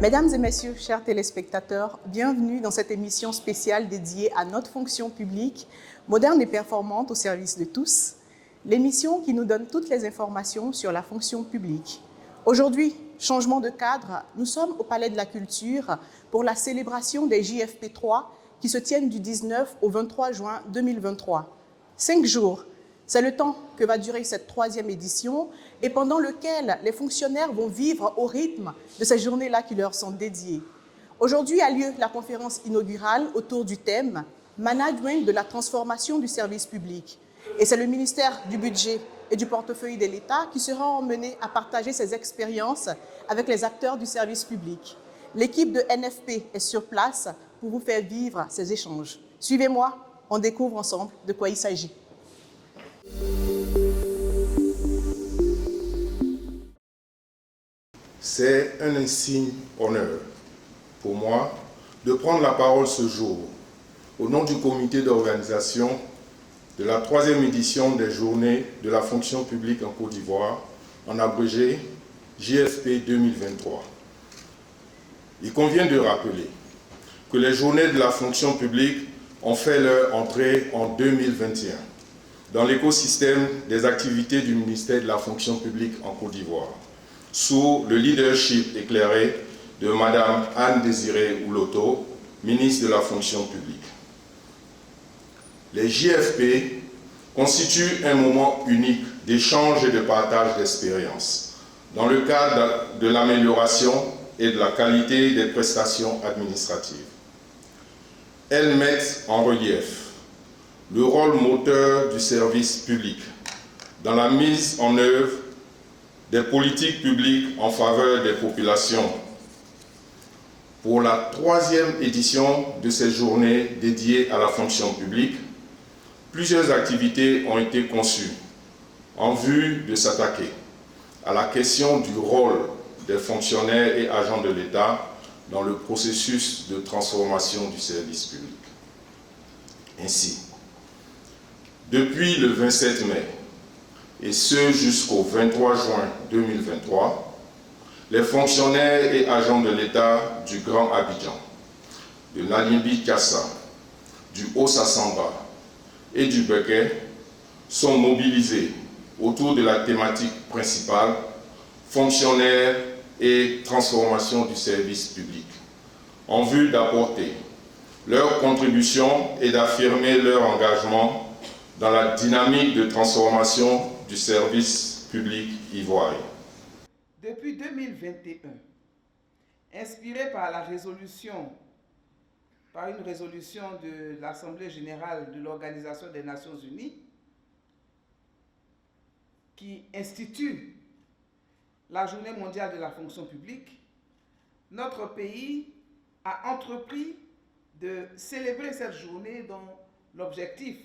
Mesdames et messieurs, chers téléspectateurs, bienvenue dans cette émission spéciale dédiée à notre fonction publique, moderne et performante au service de tous, l'émission qui nous donne toutes les informations sur la fonction publique. Aujourd'hui, changement de cadre, nous sommes au Palais de la Culture pour la célébration des JFP3 qui se tiennent du 19 au 23 juin 2023. 5 jours, c'est le temps que va durer cette 3e édition et pendant lequel les fonctionnaires vont vivre au rythme de ces journées-là qui leur sont dédiées. Aujourd'hui a lieu la conférence inaugurale autour du thème « Management de la transformation du service public ». Et c'est le ministère du Budget et du portefeuille de l'État qui sera emmené à partager ses expériences avec les acteurs du service public. L'équipe de NFP est sur place pour vous faire vivre ces échanges. Suivez-moi, on découvre ensemble de quoi il s'agit. C'est un insigne honneur pour moi de prendre la parole ce jour au nom du comité d'organisation de la 3e édition des Journées de la fonction publique en Côte d'Ivoire, en abrégé JFP 2023. Il convient de rappeler que les Journées de la fonction publique ont fait leur entrée en 2021 dans l'écosystème des activités du ministère de la fonction publique en Côte d'Ivoire, sous le leadership éclairé de Mme Anne-Désirée Ouloto, ministre de la fonction publique. Les JFP constituent un moment unique d'échange et de partage d'expériences dans le cadre de l'amélioration et de la qualité des prestations administratives. Elles mettent en relief le rôle moteur du service public dans la mise en œuvre des politiques publiques en faveur des populations. Pour la 3e édition de ces journées dédiées à la fonction publique, plusieurs activités ont été conçues en vue de s'attaquer à la question du rôle des fonctionnaires et agents de l'État dans le processus de transformation du service public. Ainsi, depuis le 27 mai, et ce jusqu'au 23 juin 2023, les fonctionnaires et agents de l'État du Grand Abidjan, de l'Aliébi-Kassa, du Haut-Sassamba et du Beké sont mobilisés autour de la thématique principale « Fonctionnaires et transformation du service public » en vue d'apporter leur contribution et d'affirmer leur engagement dans la dynamique de transformation du service public ivoirien. Depuis 2021, inspiré par une résolution de l'Assemblée générale de l'Organisation des Nations Unies, qui institue la Journée mondiale de la fonction publique, notre pays a entrepris de célébrer cette journée dont l'objectif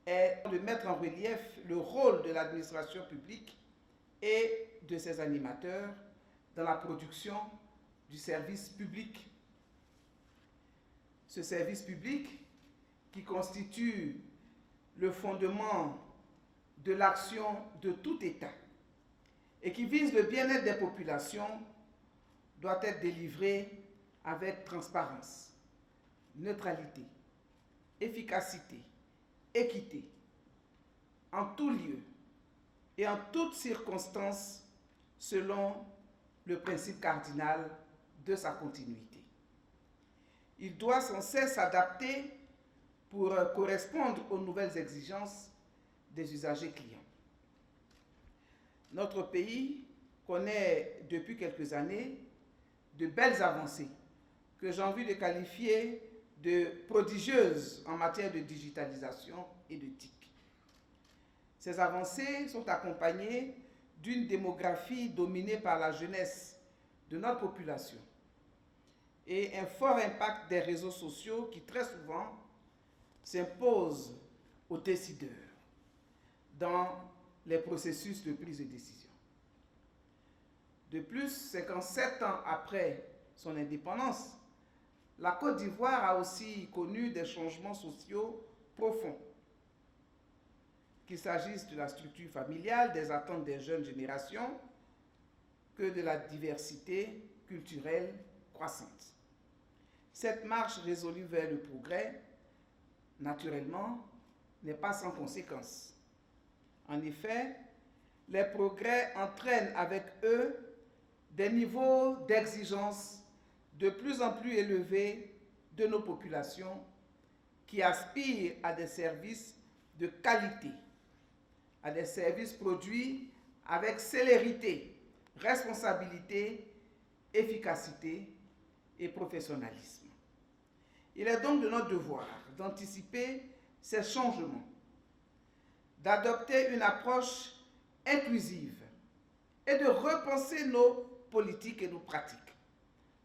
est de mettre en relief le rôle de l'administration publique et de ses animateurs dans la production du service public. Ce service public qui constitue le fondement de l'action de tout État et qui vise le bien-être des populations doit être délivré avec transparence, neutralité, efficacité, équité, en tout lieu et en toutes circonstances selon le principe cardinal de sa continuité. Il doit sans cesse s'adapter pour correspondre aux nouvelles exigences des usagers clients. Notre pays connaît depuis quelques années de belles avancées que j'ai envie de qualifier de prodigieuses en matière de digitalisation et de TIC. Ces avancées sont accompagnées d'une démographie dominée par la jeunesse de notre population et un fort impact des réseaux sociaux qui très souvent s'imposent aux décideurs dans les processus de prise de décision. De plus, 57 ans après son indépendance, la Côte d'Ivoire a aussi connu des changements sociaux profonds, qu'il s'agisse de la structure familiale, des attentes des jeunes générations, que de la diversité culturelle croissante. Cette marche résolue vers le progrès, naturellement, n'est pas sans conséquences. En effet, les progrès entraînent avec eux des niveaux d'exigence de plus en plus élevés de nos populations qui aspirent à des services de qualité, à des services produits avec célérité, responsabilité, efficacité et professionnalisme. Il est donc de notre devoir d'anticiper ces changements, d'adopter une approche inclusive et de repenser nos politiques et nos pratiques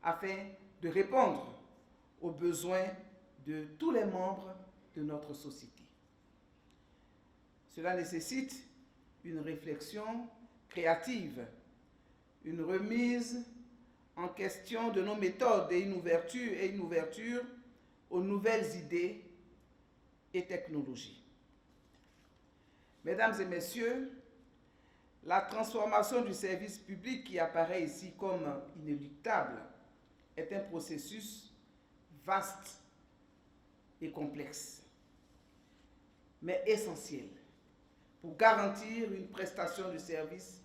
afin de répondre aux besoins de tous les membres de notre société. Cela nécessite une réflexion créative, une remise en question de nos méthodes et une ouverture aux nouvelles idées et technologies. Mesdames et messieurs, la transformation du service public qui apparaît ici comme inéluctable est un processus vaste et complexe, mais essentiel pour garantir une prestation de service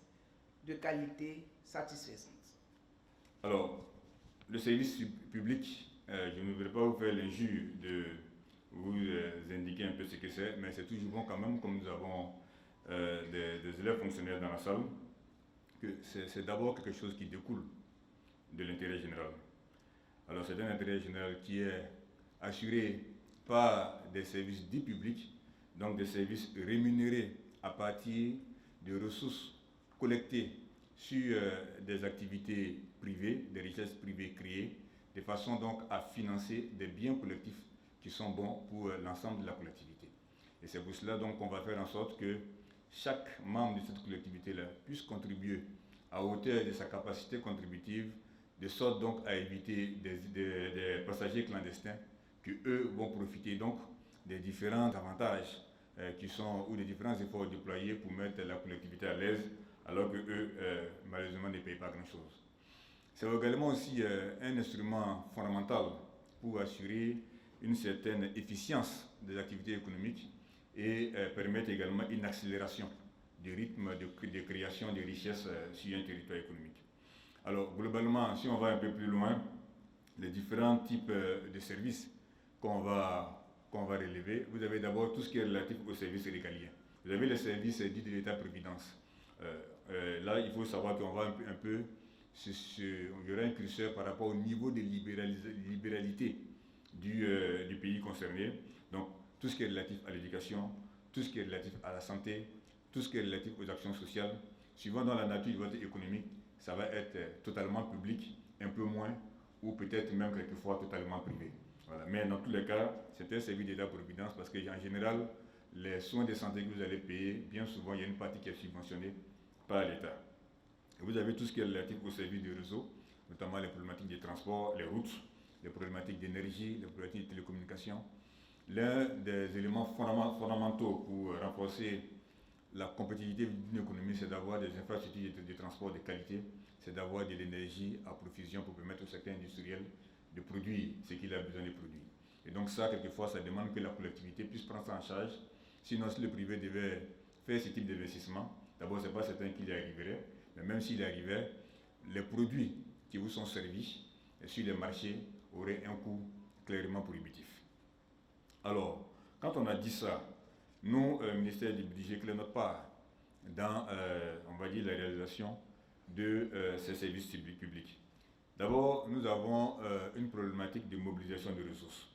de qualité satisfaisante. Alors, le service public, je ne voudrais pas vous faire l'injure de vous indiquer un peu ce que c'est, mais c'est toujours bon quand même, comme nous avons des élèves fonctionnaires dans la salle, que c'est d'abord quelque chose qui découle de l'intérêt général. Alors c'est un intérêt général qui est assuré par des services dits publics, donc des services rémunérés à partir de ressources collectées sur des activités privées, des richesses privées créées, de façon donc à financer des biens collectifs qui sont bons pour l'ensemble de la collectivité. Et c'est pour cela donc qu'on va faire en sorte que chaque membre de cette collectivité-là puisse contribuer à hauteur de sa capacité contributive, de sorte donc à éviter des passagers clandestins qui eux vont profiter donc des différents avantages ou des différents efforts déployés pour mettre la collectivité à l'aise, alors que eux malheureusement ne payent pas grand-chose. C'est également aussi un instrument fondamental pour assurer une certaine efficience des activités économiques et permettre également une accélération du rythme de création de richesses sur un territoire économique. Alors globalement, si on va un peu plus loin, les différents types de services qu'on va relever, vous avez d'abord tout ce qui est relatif aux services régaliens. Vous avez les services dits de l'État-providence. Là, il faut savoir qu'on va un peu, il y aura un curseur par rapport au niveau de libéralité du pays concerné. Donc, tout ce qui est relatif à l'éducation, tout ce qui est relatif à la santé, tout ce qui est relatif aux actions sociales, suivant dans la nature de votre économie, ça va être totalement public, un peu moins, ou peut-être même quelquefois totalement privé. Voilà. Mais dans tous les cas, c'est un service d'État-providence parce qu'en général, les soins de santé que vous allez payer, bien souvent, il y a une partie qui est subventionnée par l'État. Et vous avez tout ce qui est relatif aux services de réseau, notamment les problématiques des transports, les routes, les problématiques d'énergie, les problématiques de télécommunications. L'un des éléments fondamentaux pour renforcer la compétitivité d'une économie, c'est d'avoir des infrastructures de transport de qualité, c'est d'avoir de l'énergie à profusion pour permettre au secteur industriel de produire ce qu'il a besoin de produire. Et donc ça, quelquefois, ça demande que la collectivité puisse prendre ça en charge. Sinon, si le privé devait faire ce type d'investissement, d'abord, ce n'est pas certain qu'il y arriverait, mais même s'il y arrivait, les produits qui vous sont servis sur les marchés auraient un coût clairement prohibitif. Alors, quand on a dit ça, nous, ministère du Budget, quelle est notre part dans, on va dire, la réalisation de ces services publics? D'abord, nous avons une problématique de mobilisation de ressources.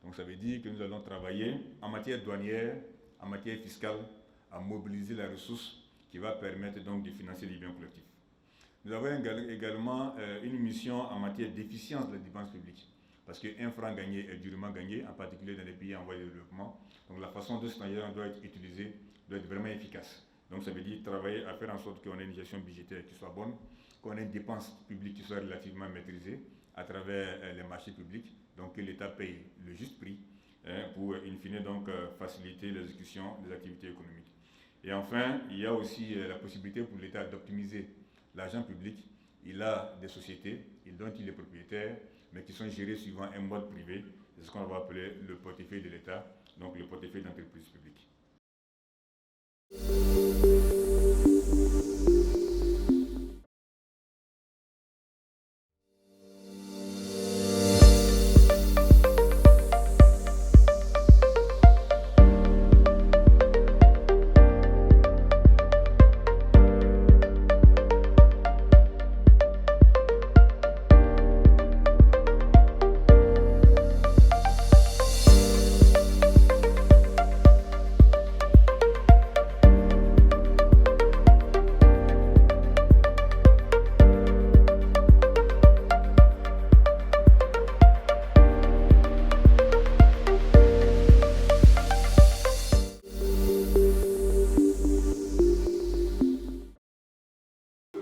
Donc, ça veut dire que nous allons travailler en matière douanière, en matière fiscale, à mobiliser la ressource qui va permettre donc de financer les biens collectifs. Nous avons également une mission en matière d'efficience de la dépense publique. Parce qu'un franc gagné est durement gagné, en particulier dans les pays en voie de développement. Donc la façon dont cet argent doit être utilisé doit être vraiment efficace. Donc ça veut dire travailler à faire en sorte qu'on ait une gestion budgétaire qui soit bonne, qu'on ait une dépense publique qui soit relativement maîtrisée à travers les marchés publics, donc que l'État paye le juste prix pour in fine donc faciliter l'exécution des activités économiques. Et enfin, il y a aussi la possibilité pour l'État d'optimiser l'argent public il a des sociétés dont il est propriétaire, mais qui sont gérées suivant un mode privé. C'est ce qu'on va appeler le portefeuille de l'État, donc le portefeuille d'entreprise publique.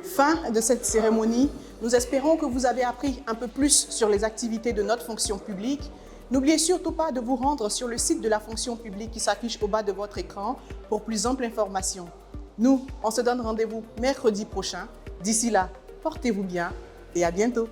Fin de cette cérémonie, nous espérons que vous avez appris un peu plus sur les activités de notre fonction publique. N'oubliez surtout pas de vous rendre sur le site de la fonction publique qui s'affiche au bas de votre écran pour plus ample information. Nous, on se donne rendez-vous mercredi prochain. D'ici là, portez-vous bien et à bientôt.